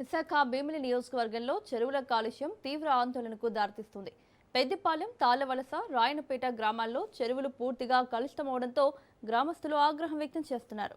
విశాఖ భీమిలి నియోజకవర్గంలో చెరువుల కాలుష్యం తీవ్ర ఆందోళనకు దారితీస్తుంది. పెద్దిపాలెం, తాళ్లవలస, రాయనపేట గ్రామాల్లో చెరువులు పూర్తిగా కలుషితమవడంతో గ్రామస్తులు ఆగ్రహం వ్యక్తం చేస్తున్నారు.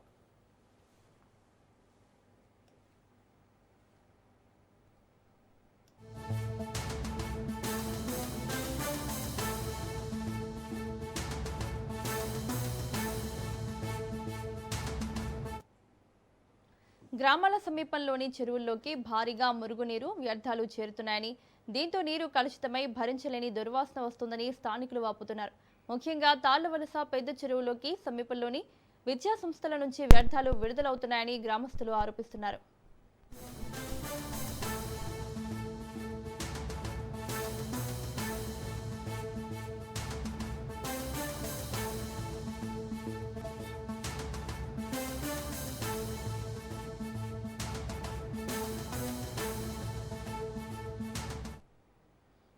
గ్రామాల సమీపంలోని చెరువుల్లోకి భారీగా మురుగునీరు, వ్యర్థాలు చేరుతున్నాయని, దీంతో నీరు కలుషితమై భరించలేని దుర్వాసన వస్తుందని స్థానికులు వాపోతున్నారు. ముఖ్యంగా తాళ్లవలస పెద్ద చెరువులోకి సమీపంలోని విద్యా సంస్థల నుంచి వ్యర్థాలు విడుదలవుతున్నాయని గ్రామస్తులు ఆరోపిస్తున్నారు.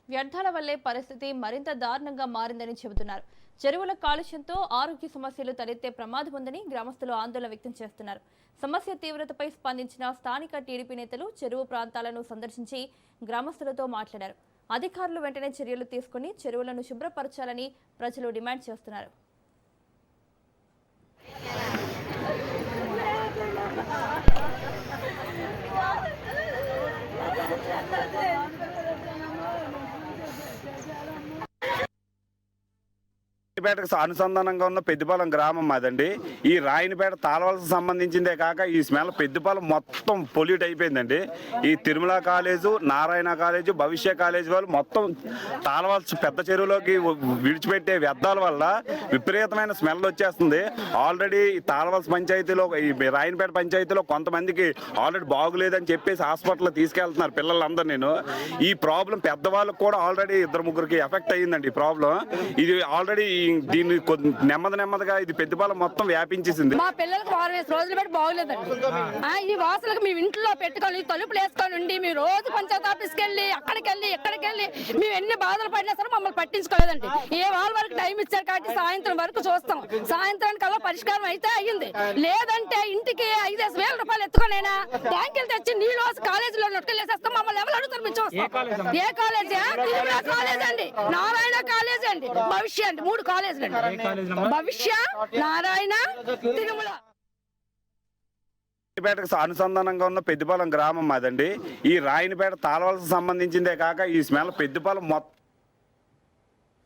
వ్యర్థాల వల్లే పరిస్థితి మరింత దారుణంగా మారిందని చెబుతున్నారు. చెరువుల కాలుష్యంతో ఆరోగ్య సమస్యలు తలెత్తే ప్రమాదం ఉందని గ్రామస్తులు ఆందోళన వ్యక్తం చేస్తున్నారు. సమస్య తీవ్రతపై స్పందించిన స్థానిక టీడీపీ నేతలు చెరువు ప్రాంతాలను సందర్శించి గ్రామస్తులతో మాట్లాడారు. అధికారులు వెంటనే చర్యలు తీసుకుని చెరువులను శుభ్రపరచాలని ప్రజలు డిమాండ్ చేస్తున్నారు. రాయనపేటకు అనుసంధానంగా ఉన్న పెద్దిపాలెం గ్రామం మాదండి. ఈ రాయనపేట తాళవలసకు సంబంధించిందే కాక ఈ స్మెల్ పెద్దిపాలెం మొత్తం పొల్యూట్ అయిపోయిందండి. ఈ తిరుమల కాలేజు, నారాయణ కాలేజు, భవిష్య కాలేజీ వాళ్ళు మొత్తం తాళవలస పెద్ద చెరువులోకి విడిచిపెట్టే వ్యర్థాల వల్ల విపరీతమైన స్మెల్ వచ్చేస్తుంది. ఆల్రెడీ ఈ తాళవలస పంచాయతీలో, ఈ రాయనపేట పంచాయతీలో కొంతమందికి ఆల్రెడీ బాగులేదని చెప్పేసి హాస్పిటల్లో తీసుకెళ్తున్నారు పిల్లలందరూ. నేను ఈ ప్రాబ్లం పెద్దవాళ్ళకి కూడా ఆల్రెడీ 2-3కి ఎఫెక్ట్ అయ్యిందండి. ఈ ప్రాబ్లం ఇది ఆల్రెడీ దీన్ని నెమ్మదిగా ఇది పెద్దపాలెం మొత్తం వ్యాపించేసింది. మా పిల్లలకు 6 రోజులు పెట్టి బాగోలేదండి. ఈ వాసనకు మేము ఇంట్లో పెట్టుకొని తలుపులు వేసుకొని ఉండి మేము రోజు పంచాయతీ ఆఫీస్కి వెళ్ళి అక్కడికి వెళ్ళి మేము ఎన్ని బాధలు పడినా సరే మమ్మల్ని పట్టించుకోలేదండి. ఏ వాళ్ళ వరకు టైం ఇచ్చారు కాబట్టి సాయంత్రం వరకు చూస్తాం. సాయంత్రానికి అలా పరిష్కారం అయితే అయ్యింది. లేదంటే ఇంటికి 5,000 రూపాయలు ఎత్తుకొనైనా ట్యాంకులు తెచ్చి నీళ్ళు కాలేజీలో నొట్టుకెళ్ళేసేస్తాం. మమ్మల్ని ఎవరు అడుగుతారు? మేము చూస్తాం. ఏ కాలేజీ? కాలేజ్ అండి, నారాయణ కాలేజ్ అండి, భవిష్య అండి. 3 కాలేజీలు అండి, భవిష్య, నారాయణ, తిరుమల. రాయనపేటకు అనుసంధానంగా ఉన్న పెద్దిపాలెం గ్రామం మాదండి. ఈ రాయనపేట తాళవలసకు సంబంధించిందే కాక ఈ స్మెల్ పెద్దిపాలెం మొత్తం